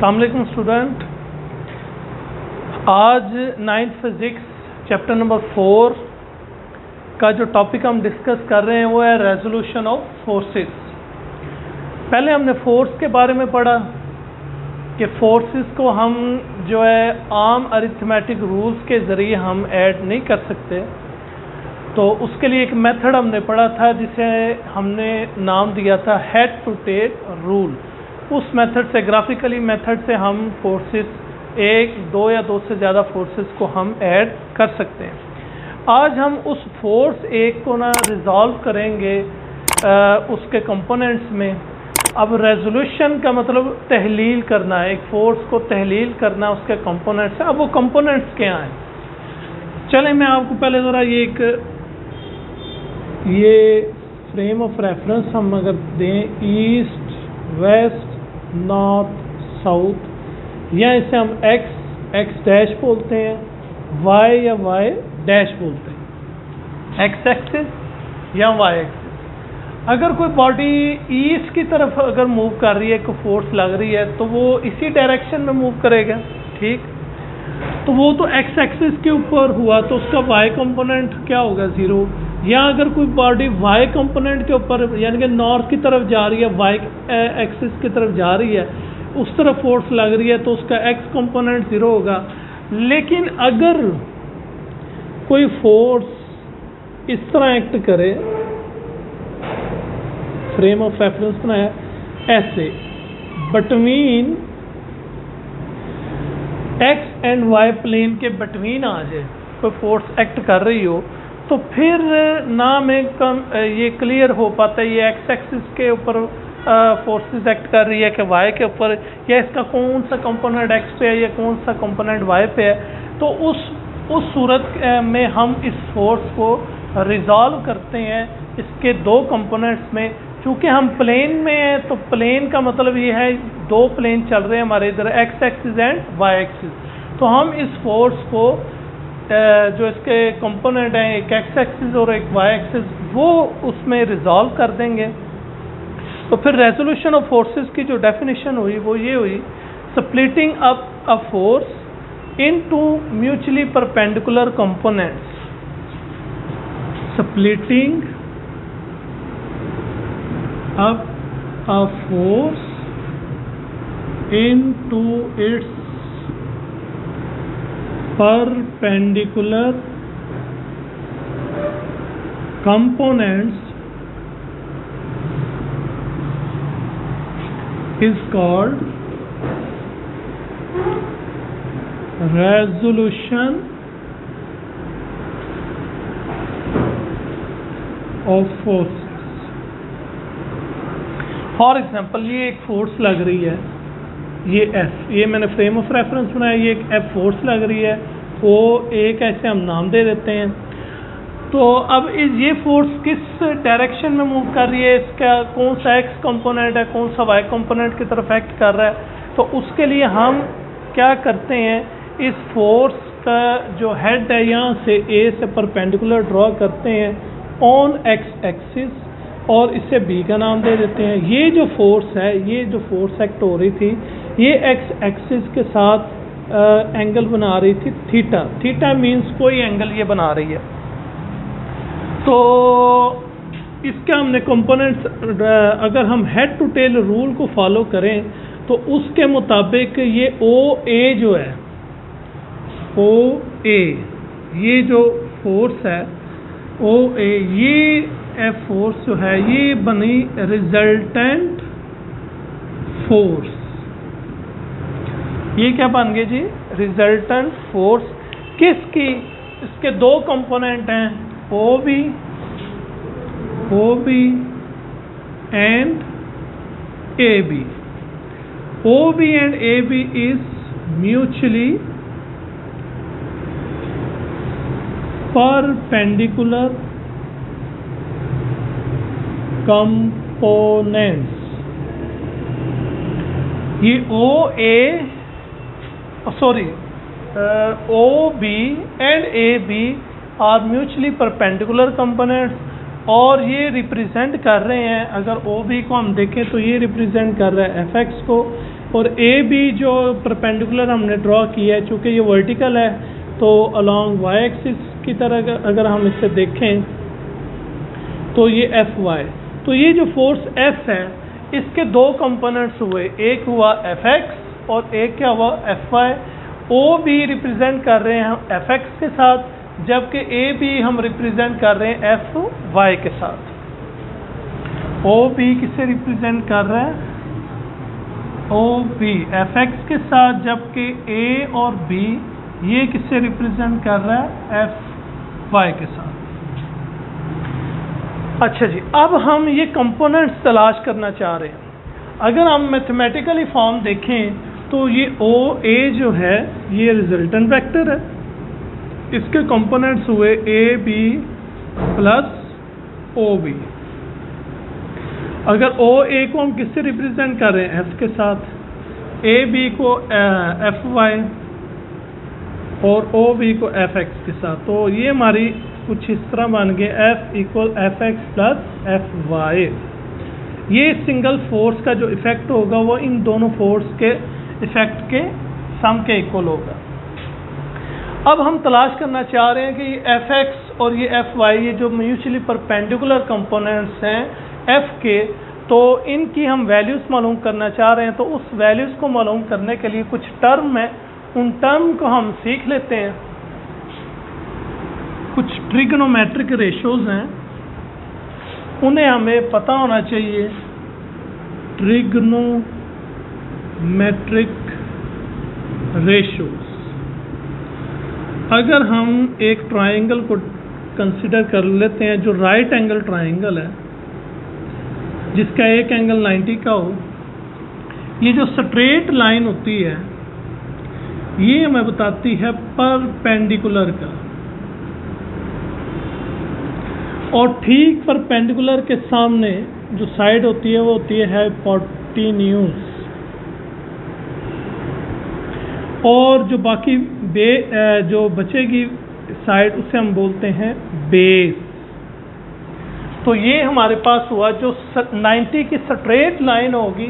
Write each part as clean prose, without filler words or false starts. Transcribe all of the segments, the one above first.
अस्सलाम वालेकुम स्टूडेंट। आज 9th फिज़िक्स चैप्टर नंबर 4 का जो टॉपिक हम डिस्कस कर रहे हैं वो है रेजोल्यूशन ऑफ फोर्सेस। पहले हमने फोर्स के बारे में पढ़ा कि फोर्सेस को हम जो है आम अरिथमेटिक रूल्स के ज़रिए हम ऐड नहीं कर सकते, तो उसके लिए एक मेथड हमने पढ़ा था जिसे हमने नाम दिया था हेड टू टेल रूल। उस मेथड से, ग्राफिकली मेथड से हम फोर्सेस एक, दो या दो से ज़्यादा फोर्सेस को हम ऐड कर सकते हैं। आज हम उस फोर्स एक को ना रिजॉल्व करेंगे उसके कंपोनेंट्स में। अब रेजोल्यूशन का मतलब तहलील करना है, एक फोर्स को तहलील करना उसके कंपोनेंट्स से। अब वो कंपोनेंट्स क्या हैं, चलें मैं आपको पहले ज़रा ये फ्रेम ऑफ रेफरेंस हम अगर दें, ईस्ट, वेस्ट, नॉर्थ, साउथ, या इसे हम एक्स डैश बोलते हैं, वाई या वाई डैश बोलते हैं, एक्स एक्सिस या वाई एक्सिस। अगर कोई बॉडी ईस्ट की तरफ अगर मूव कर रही है, कोई फोर्स लग रही है, तो वो इसी डायरेक्शन में मूव करेगा, ठीक। तो वो तो एक्स एक्सिस के ऊपर हुआ, तो उसका वाई कंपोनेंट क्या होगा, 0। या अगर कोई बॉडी वाई कंपोनेंट के ऊपर यानी कि नॉर्थ की तरफ जा रही है, वाई एक्सिस की तरफ जा रही है, उस तरफ फोर्स लग रही है, तो उसका एक्स कंपोनेंट 0 होगा। लेकिन अगर कोई फोर्स इस तरह एक्ट करे, फ्रेम ऑफ रेफरेंस बनाया ऐसे, between X and Y plane के बिटवीन आ जाए, कोई फोर्स एक्ट कर रही हो, तो फिर ना में ये क्लियर हो पाता है ये एक्स एक्सिस के ऊपर फोर्सेस एक्ट कर रही है कि वाई के ऊपर, या इसका कौन सा कंपोनेंट एक्स पे है या कौन सा कंपोनेंट वाई पे है। तो उस सूरत में हम इस फोर्स को रिजॉल्व करते हैं इसके दो कंपोनेंट्स में। चूँकि हम प्लेन में हैं, तो प्लेन का मतलब ये है दो प्लेन चल रहे हैं हमारे इधर, X axis and Y axis. तो हम इस फोर्स को जो इसके कंपोनेंट हैं, एक एक्स एक्सिस और एक वाई एक्सिस, वो उसमें रिजॉल्व कर देंगे। तो फिर रेजोल्यूशन ऑफ फोर्सेस की जो डेफिनेशन हुई वो ये हुई, splitting up a force into mutually perpendicular components. Splitting up a force into its perpendicular components is called resolution of forces। For example ये एक फोर्स लग रही है, ये एफ, ये मैंने फ्रेम ऑफ रेफरेंस बनाया, ये एक एफ फोर्स लग रही है, वो एक ऐसे हम नाम दे देते हैं। तो अब ये फोर्स किस डायरेक्शन में मूव कर रही है, इसका कौन सा एक्स कंपोनेंट है, कौन सा वाई कंपोनेंट की तरफ एक्ट कर रहा है। तो उसके लिए हम क्या करते हैं, इस फोर्स का जो हेड है यहाँ से ए से परपेंडिकुलर ड्रॉ करते हैं ऑन एक्स एक्सिस, और इसे बी का नाम दे देते हैं। ये जो फोर्स है, ये जो फोर्स एक्ट हो रही थी, ये एक्स एक्सिस के साथ एंगल बना रही थी थीटा। थीटा मीन्स कोई एंगल ये बना रही है। तो इसका हमने कंपोनेंट्स, अगर हम हेड टू टेल रूल को फॉलो करें तो उसके मुताबिक ये ओ ए जो है, ओ ए, ये जो फोर्स है ओ ए, ये एफ फोर्स जो है ये बनी रिजल्टेंट फोर्स। ये क्या बन गए जी, रिजल्टेंट फोर्स। किसकी, इसके दो कंपोनेंट हैं, O B and A B. O B and A B is mutually perpendicular components. ये O B and A B are mutually perpendicular components, और ये रिप्रेजेंट कर रहे हैं, अगर ओ बी को हम देखें तो ये रिप्रेजेंट कर रहा है एफ एक्स को, और ए बी जो परपेंडिकुलर हमने ड्रॉ किया है, चूँकि ये वर्टिकल है तो अलोंग वाई एक्सिस की तरह अगर हम इसे देखें तो ये एफ वाई, तो ये जो फोर्स एफ है इसके दो कंपोनेंट्स हुए, एक हुआ एफ एक्स और एक क्या हुआ F Y. O B represent कर रहे हैं हम एफ एक्स के साथ, जबकि ए बी हम रिप्रेजेंट कर रहे हैं एफ वाई के साथ। ओ बी किसे रिप्रेजेंट कर रहा है, ओ बी एफ एक्स के साथ, जबकि ए और बी ये किससे रिप्रेजेंट कर रहा है, एफ वाई के साथ। अच्छा जी, अब हम ये कंपोनेंट्स तलाश करना चाह रहे हैं। अगर हम मैथमेटिकली फॉर्म देखें तो ये ओ ए जो है ये रिजल्टेंट वेक्टर है, इसके कंपोनेंट्स हुए A B plus O B. अगर ओ ए को हम किससे रिप्रेजेंट कर रहे हैं, एफ के साथ, ए बी को एफ वाई और ओ बी को एफ एक्स के साथ, तो ये हमारी कुछ इस तरह बन गए F equal F X plus F Y. ये सिंगल फोर्स का जो इफेक्ट होगा वो इन दोनों फोर्स के इफेक्ट के सम के इक्वल होगा। अब हम तलाश करना चाह रहे हैं कि ये एफ एक्स और ये एफ वाई, ये जो म्यूचुअली परपेंडिकुलर कंपोनेंट्स हैं एफ के, तो इनकी हम वैल्यूज़ मालूम करना चाह रहे हैं। तो उस वैल्यूज़ को मालूम करने के लिए कुछ टर्म है, उन टर्म को हम सीख लेते हैं। कुछ ट्रिग्नोमेट्रिक रेशोज़ हैं, उन्हें हमें पता होना चाहिए। ट्रिग्नोमेट्रिक रेशोज़, अगर हम एक ट्राइंगल को कंसिडर कर लेते हैं जो राइट एंगल ट्राइंगल है, जिसका एक एंगल 90 का हो, ये जो स्ट्रेट लाइन होती है ये हमें बताती है परपेंडिकुलर का, और ठीक परपेंडिकुलर के सामने जो साइड होती है वो होती है हाइपोटेन्यूज, और जो बाकी जो बचेगी साइड उसे हम बोलते हैं बेस। तो ये हमारे पास हुआ जो 90 की स्ट्रेट लाइन होगी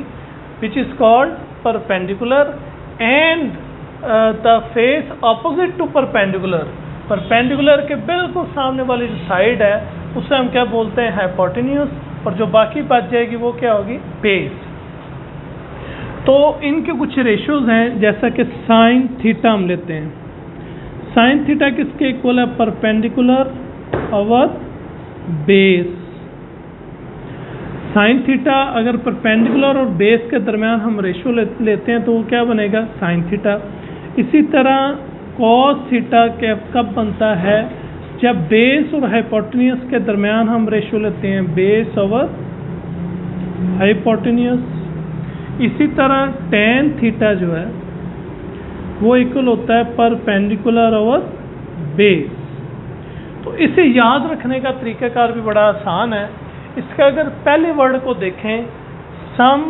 which is called perpendicular, and the face opposite to perpendicular, perpendicular के बिल्कुल सामने वाली जो साइड है उसे हम क्या बोलते हैं, हाइपोटेन्यूज, और जो बाकी बच जाएगी वो क्या होगी, बेस। तो इनके कुछ रेशियोज हैं, जैसा कि साइन थीटा हम लेते हैं। साइन थीटा किसके इक्वल है, perpendicular over base. Sine theta अगर परपेंडिकुलर और बेस के दरमियान हम रेशियो लेते हैं तो वो क्या बनेगा, साइन थीटा। इसी तरह कॉस थीटा कब बनता है, जब बेस और हाइपोटेन्यूज के दरमियान हम रेशियो लेते हैं, बेस ओवर हाइपोटेन्यूज। इसी तरह टेन थीटा जो है वो इक्वल होता है परपेंडिकुलर ओवर बेस। तो इसे याद रखने का तरीकाकार भी बड़ा आसान है। इसका अगर पहले वर्ड को देखें, सम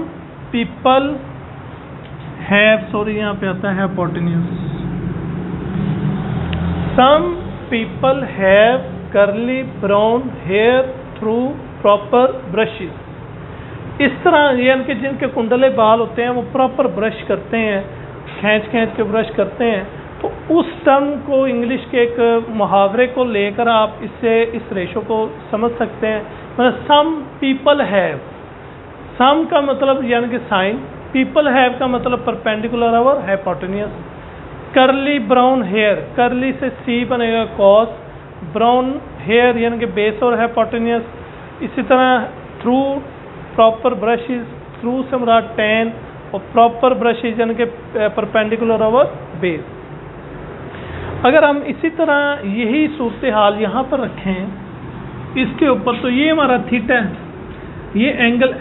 पीपल हैव, सॉरी यहाँ पे आता है hypotenuse, some people have curly brown hair through proper brushes. इस तरह यानी कि जिनके कुंडले बाल होते हैं वो प्रॉपर ब्रश करते हैं, खींच के ब्रश करते हैं। तो उस टर्म को इंग्लिश के एक मुहावरे को लेकर आप इससे इस रेशो को समझ सकते हैं। मतलब सम पीपल हैव, सम का मतलब यानी कि साइन, पीपल हैव का मतलब perpendicular over hypotenuse. Curly brown hair, curly से सी बनेगा कॉस, ब्राउन हेयर यानी कि बेस और हाइपोटेन्यूज। इसी तरह थ्रू प्रॉपर ब्रशेस, थ्रू से मुराद टेन, और प्रॉपर ब्रशेस यानी कि परपेंडिकुलर ओवर बेस। अगर हम इसी तरह यही सूरत हाल यहाँ पर रखें इसके ऊपर, तो ये हमारा थीटा है, ये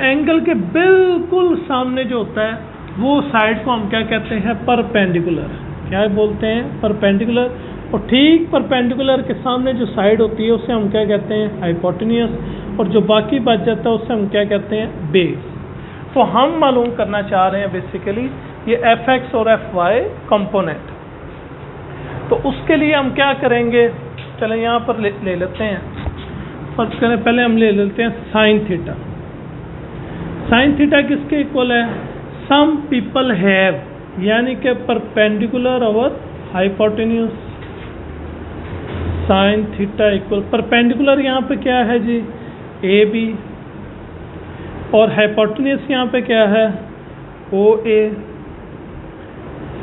एंगल के बिल्कुल सामने जो होता है वो साइड को हम क्या कहते हैं, परपेंडिकुलर, क्या बोलते हैं, परपेंडिकुलर। और ठीक परपेंडिकुलर के सामने जो साइड होती है उसे हम क्या कहते हैं, हाइपोटेन्यूज, और जो बाकी बच जाता है उसे हम क्या कहते हैं, बेस। तो हम मालूम करना चाह रहे हैं बेसिकली ये एफ एक्स और एफ वाई कंपोनेंट। तो उसके लिए हम क्या करेंगे, चलें यहाँ पर ले लेते हैं, फर्स्ट करें पहले हम ले लेते हैं साइन थीटा। साइन थीटा किसके इक्वल है, सम पीपल हैव, यानी कि perpendicular over hypotenuse sign theta equal, perpendicular यहाँ पे क्या है जी, ए बी, और हाइपोटेन्यूज यहाँ पे क्या है, O A,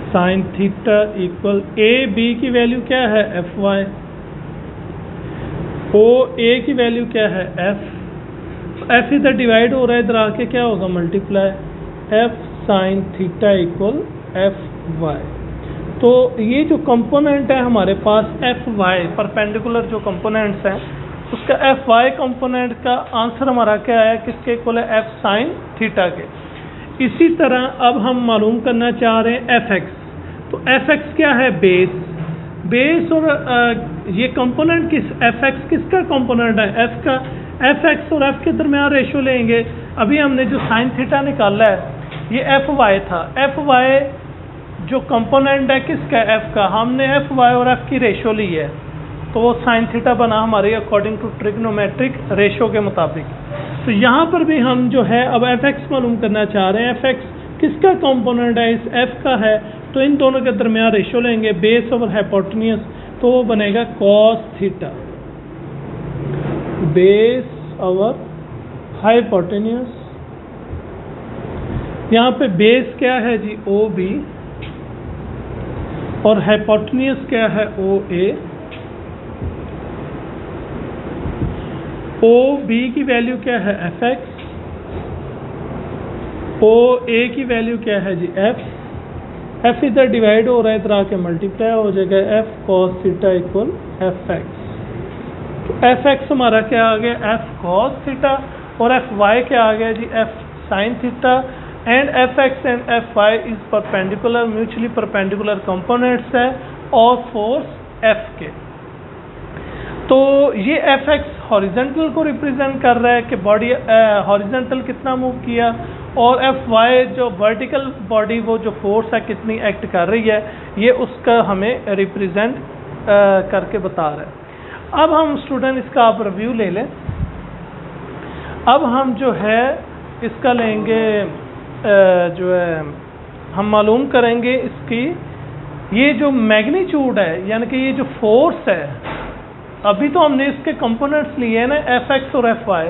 sine theta equal A B की वैल्यू क्या है, एफ वाई, ओ ए की वैल्यू क्या है, एफ इधर डिवाइड हो रहा है, इधर आके क्या होगा, multiply, F sine theta equal F Y. तो ये जो कंपोनेंट है हमारे पास एफ वाई, परपेंडिकुलर जो कंपोनेंट्स हैं उसका एफ वाई कंपोनेंट का आंसर हमारा क्या है, किसके इक्वल है, एफ साइन थीटा के। इसी तरह अब हम मालूम करना चाह रहे हैं एफ एक्स, तो एफ एक्स क्या है, बेस, बेस और ये कंपोनेंट किस, एफ एक्स किसका कंपोनेंट है, एफ का, एफ एक्स और एफ के दरमियान रेशो लेंगे। अभी हमने जो साइन थीटा निकाला है ये एफ वाई था, एफ वाई जो कंपोनेंट है किसका, एफ का, हमने एफ वाई और एफ की रेशो ली है तो वो साइन थीटा बना हमारे अकॉर्डिंग टू ट्रिग्नोमेट्रिक रेशो के मुताबिक। तो यहाँ पर भी हम जो है अब एफ एक्स मालूम करना चाह रहे हैं, एफ एक्स किसका कंपोनेंट है, इस एफ का है, तो इन दोनों के दरमियान रेशो लेंगे बेस ओवर हाइपोटेन्यूज, तो वो बनेगा cos theta, base over hypotenuse. यहाँ पे बेस क्या है जी, ओ बी, और हाइपोटेन्यूज क्या है, ओ ए। ओ बी की वैल्यू क्या है, एफ एक्स, ओ ए की वैल्यू क्या है जी, एफ, एफ इधर डिवाइड हो रहा है, इधर आके मल्टीप्लाई हो जाएगा, F cos theta equal F X. तो एफ एक्स हमारा क्या आ गया, एफ कॉस थीटा, और एफ वाई क्या आ गया जी, F sine theta, and F X and F Y is perpendicular, mutually perpendicular components है और फोर्स एफ के। तो ये एफ एक्स हॉरिजेंटल को रिप्रेजेंट कर रहा है कि बॉडी हॉरिजेंटल कितना मूव किया, और एफ वाई जो वर्टिकल बॉडी वो जो फोर्स है कितनी एक्ट कर रही है, ये उसका हमें रिप्रेजेंट करके बता रहा है। अब हम स्टूडेंट इसका आप रिव्यू ले लें। अब हम जो है इसका लेंगे जो है हम मालूम करेंगे इसकी ये जो मैग्नीट्यूड है, यानी कि ये जो फोर्स है, अभी तो हमने इसके कंपोनेंट्स लिए हैं ना, एफ एक्स और एफ वाई,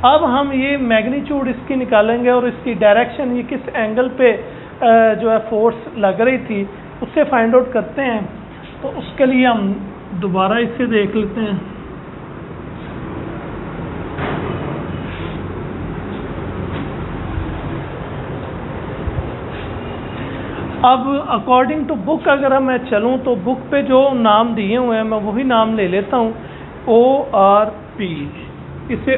अब हम ये मैग्नीट्यूड इसकी निकालेंगे और इसकी डायरेक्शन, ये किस एंगल पे जो है फोर्स लग रही थी उससे फाइंड आउट करते हैं। तो उसके लिए हम दोबारा इसे देख लेते हैं। अब अकॉर्डिंग टू बुक अगर मैं चलूँ तो बुक पे जो नाम दिए हुए हैं मैं वही नाम ले लेता हूँ, ओ आर पी, इससे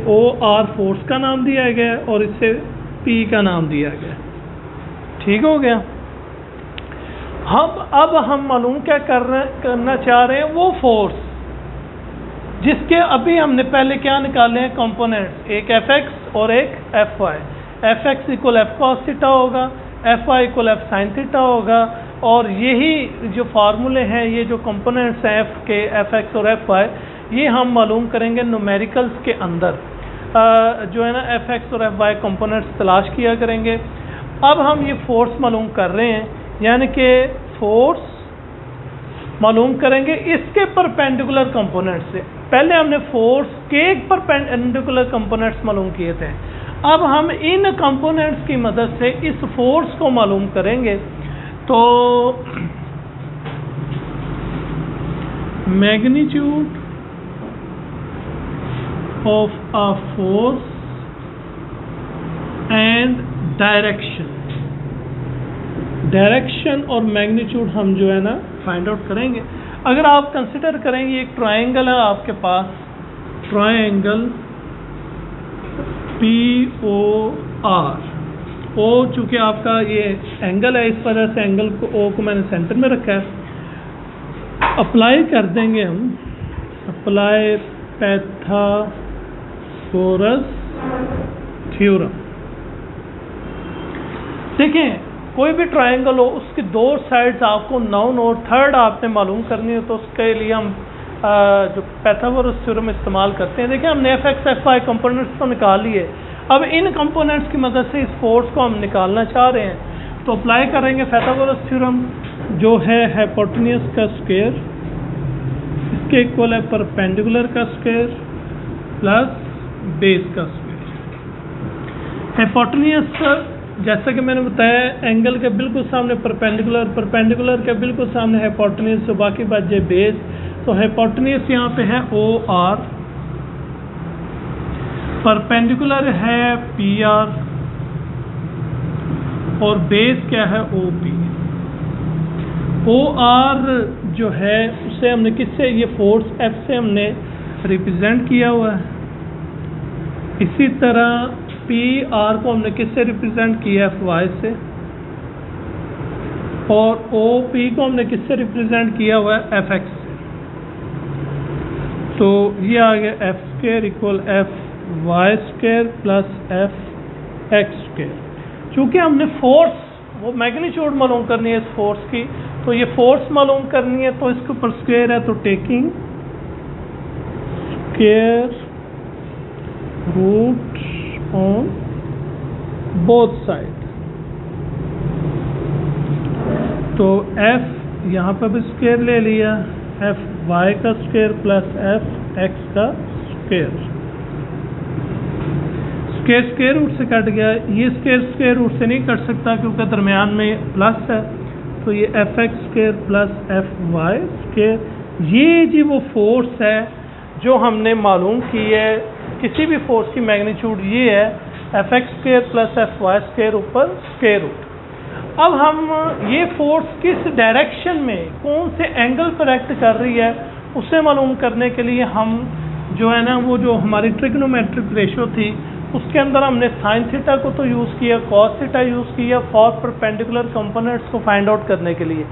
ओ आर फोर्स का नाम दिया गया है और इससे पी का नाम दिया गया। ठीक हो गया। अब हम मालूम क्या करना चाह रहे हैं, वो फोर्स जिसके अभी हमने पहले क्या निकाले हैं कंपोनेंट्स, एक एफ एक्स और एक F Y. F X equal F cos theta होगा, F Y equal F sine theta होगा, और यही जो फार्मूले हैं, ये जो कंपोनेंट्स हैं एफ के, एफ एक्स और एफ वाई, ये हम मालूम करेंगे न्यूमेरिकल्स के अंदर जो है ना, एफ एक्स और एफ वाई कंपोनेंट्स तलाश किया करेंगे। अब हम ये फोर्स मालूम कर रहे हैं, यानी कि फोर्स मालूम करेंगे इसके परपेंडिकुलर कंपोनेंट से। पहले हमने फोर्स के परपेंडिकुलर कंपोनेंट्स मालूम किए थे, अब हम इन कंपोनेंट्स की मदद से इस फोर्स को मालूम करेंगे। तो magnitude of a force and direction और मैग्नीट्यूड हम जो है ना फाइंड आउट करेंगे। अगर आप कंसिडर करेंगे एक ट्रायंगल है आपके पास, ट्रायंगल पी ओ आर, ओ चूँकि आपका ये एंगल है, इस वजह से एंगल को ओ को मैंने सेंटर में रखा है। अप्लाई कर देंगे हम, अप्लाई पैथागोरस थ्योरम। देखें कोई भी ट्रायंगल हो उसकी दो साइड्स आपको नाउन और थर्ड आपने मालूम करनी हो, तो उसके लिए हम जो पैथागोरस थ्योरम इस्तेमाल करते हैं। देखिए हमने F X F Y components तो निकाल लिए, अब इन कंपोनेंट्स की मदद से इस फोर्स को हम निकालना चाह रहे हैं, तो अप्लाई करेंगे पाइथागोरस थ्योरम, जो है हाइपोटेन्यूज का स्क्वायर इसके इक्वल है परपेंडिकुलर का स्क्वायर प्लस बेस का स्क्वायर। हाइपोटेन्यूज जैसा कि मैंने बताया एंगल के बिल्कुल सामने परपेंडिकुलर, परपेंडिकुलर के बिल्कुल सामने हाइपोटेन्यूज, तो बाकी बच जाए बेस। तो हाइपोटेन्यूज यहाँ पे है ओ आर, परपेंडिकुलर है पी आर और बेस क्या है ओ पी। ओ आर जो है उसे हमने किससे, ये फोर्स एफ से हमने रिप्रेजेंट किया हुआ है। इसी तरह पी आर को हमने किससे रिप्रेजेंट किया, एफ वाई से, और ओ पी को हमने किससे रिप्रेजेंट किया हुआ है, एफ एक्स से। तो ये आ गया F square equal F Y square plus F X square. चूँकि हमने फोर्स वो मैग्नीट्यूड मालूम करनी है इस फोर्स की, तो ये फोर्स मालूम करनी है, तो इसके ऊपर स्क्वायर है, तो taking square root on both side. तो f यहाँ पर भी स्क्वायर ले लिया, एफ वाई का स्क्वायर प्लस एफ एक्स का स्क्वायर। स्क्वायर स्क्वायर रूट से कट गया, ये स्क्वायर स्क्वायर रूट से नहीं कट सकता क्योंकि दरमियान में प्लस है, तो ये F X square plus F Y square. ये जी वो फोर्स है जो हमने मालूम की है, किसी भी फोर्स की मैग्नीट्यूड ये है F X square plus F Y square ऊपर स्क्वायर रूट। अब हम ये फोर्स किस डायरेक्शन में कौन से एंगल पर एक्ट कर रही है उसे मालूम करने के लिए हम जो है ना वो जो हमारी ट्रिग्नोमेट्रिक रेशियो थी उसके अंदर हमने साइन थीटा को तो यूज़ किया, कॉस थीटा यूज़ किया फॉर परपेंडिकुलर कंपोनेंट्स को फाइंड आउट करने के लिए।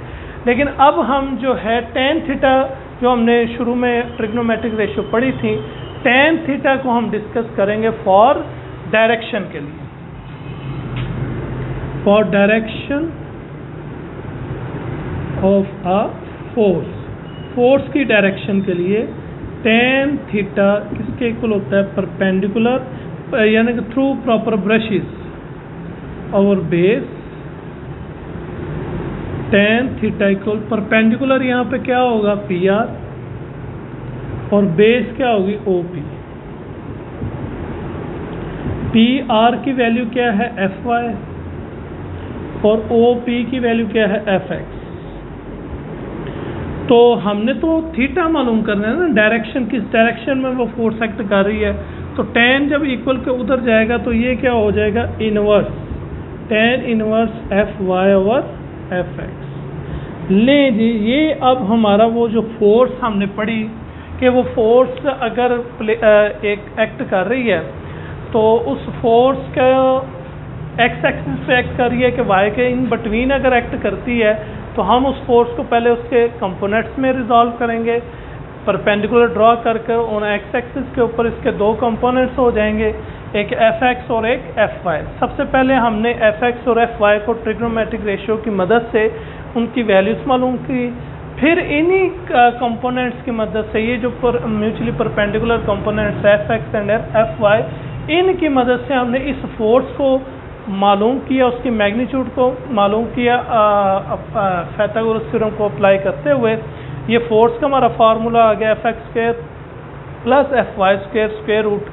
लेकिन अब हम जो है टेन थीटा जो हमने शुरू में ट्रिग्नोमेट्रिक रेशियो पढ़ी थी, टेन थीटा को हम डिस्कस करेंगे फॉर डायरेक्शन के लिए, for direction of a force. Force की डायरेक्शन के लिए टेन थीटा किसके इक्वल होता है, परपेंडिकुलर यानी कि थ्रू प्रॉपर ब्रशेस और base. Tan theta equal perpendicular यहाँ पे क्या होगा, पी आर, और बेस क्या होगी, ओ पी। पी आर की वैल्यू क्या है, एफ वाई, और ओ पी की वैल्यू क्या है, एफ एक्स। तो हमने तो थीटा मालूम करना है ना, डायरेक्शन किस डायरेक्शन में वो फोर्स एक्ट कर रही है। तो टेन जब इक्वल के उधर जाएगा तो ये क्या हो जाएगा, inverse, tan inverse F Y over F X. ले जी ये अब हमारा वो जो फोर्स हमने पढ़ी कि वो फोर्स अगर एक एक्ट कर रही है तो उस फोर्स का एक्स एक्सिस पे एक्ट कर रही है कि वाई के इन बिटवीन अगर एक्ट करती है तो हम उस फोर्स को पहले उसके कंपोनेंट्स में रिजॉल्व करेंगे, परपेंडिकुलर ड्रॉ करके उन एक्स एक्सिस के ऊपर इसके दो कंपोनेंट्स हो जाएंगे, एक एफ एक्स और एक एफ वाई। सबसे पहले हमने एफ एक्स और एफ वाई को ट्रिग्नोमेट्रिक रेशियो की मदद से उनकी वैल्यूज मालूम की, फिर इन्हीं कंपोनेंट्स की मदद से ये जो mutually perpendicular components F X and F Y, इनकी मदद से हमने इस फोर्स को मालूम किया, उसकी मैग्नीट्यूड को मालूम किया पाइथागोरस थ्योरम को अप्लाई करते हुए। ये फोर्स का हमारा फार्मूला आ गया F X square plus F Y square square root,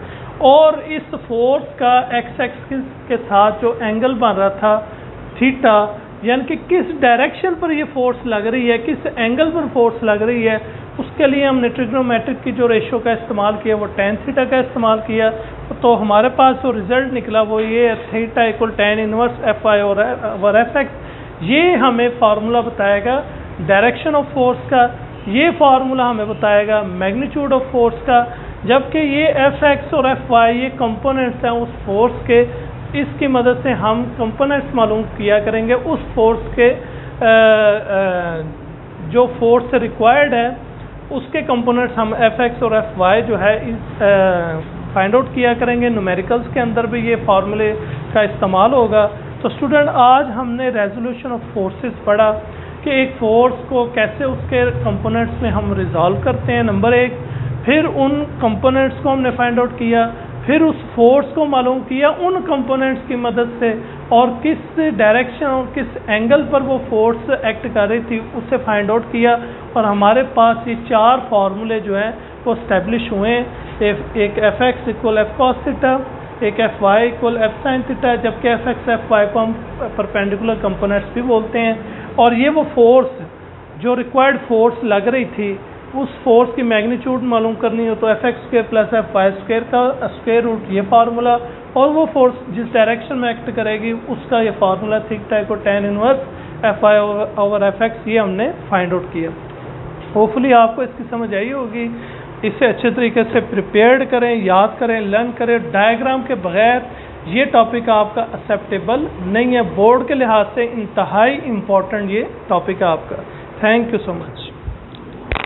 और इस फोर्स का एक्स एक्सिस के साथ जो एंगल बन रहा था थीटा, यानी कि किस डायरेक्शन पर ये फोर्स लग रही है, किस एंगल पर फोर्स लग रही है, उसके लिए हमने ट्रिग्नोमेट्रिक की जो रेशियो का इस्तेमाल किया वो टेन थीटा का इस्तेमाल किया। तो हमारे पास जो रिजल्ट निकला वो ये theta equal tan inverse F I और एफ एक्स। ये हमें फार्मूला बताएगा डायरेक्शन ऑफ फोर्स का, ये फार्मूला हमें बताएगा मैग्नीट्यूड ऑफ फोर्स का, जबकि ये एफ एक्स और एफ वाई ये कंपोनेंट्स हैं उस फोर्स के। इसकी मदद से हम कंपोनेंट्स मालूम किया करेंगे उस फोर्स के जो फोर्स रिक्वायर्ड है उसके कंपोनेंट्स हम एफ एक्स और एफ वाई जो है फाइंड आउट किया करेंगे। न्यूमेरिकल्स के अंदर भी ये फार्मूले का इस्तेमाल होगा। तो स्टूडेंट आज हमने रेजोल्यूशन ऑफ फोर्सेस पढ़ा कि एक फोर्स को कैसे उसके कंपोनेंट्स में हम रिजॉल्व करते हैं, नंबर एक। फिर उन कंपोनेंट्स को हमने फाइंड आउट किया, फिर उस फोर्स को मालूम किया उन कंपोनेंट्स की मदद से, और किस डायरेक्शन और किस एंगल पर वो फोर्स एक्ट कर रही थी उससे फाइंड आउट किया, और हमारे पास ये 4 फार्मूले जो हैं वो स्टैब्लिश हुए हैं। एक F X equal F cos theta, एक F Y equal F sine theta, जबकि एफ एक्स एफ वाई को हम परपेंडिकुलर कंपोनेंट्स भी बोलते हैं। और ये वो फोर्स जो रिक्वायर्ड फोर्स लग रही थी, उस फोर्स की मैग्नीट्यूड मालूम करनी हो तो F X square plus F Y square का स्क्वायर रूट, ये फार्मूला, और वो फोर्स जिस डायरेक्शन में एक्ट करेगी उसका ये फार्मूला थीटा को tan inverse F Y over F X, ये हमने फाइंड आउट किया। होपफुली आपको इसकी समझ आई होगी। इसे अच्छे तरीके से प्रिपेयर्ड करें, याद करें, लर्न करें। डायग्राम के बगैर ये टॉपिक आपका एक्सेप्टेबल नहीं है। बोर्ड के लिहाज से इंतहाई इम्पोर्टेंट ये टॉपिक है आपका। Thank you so much.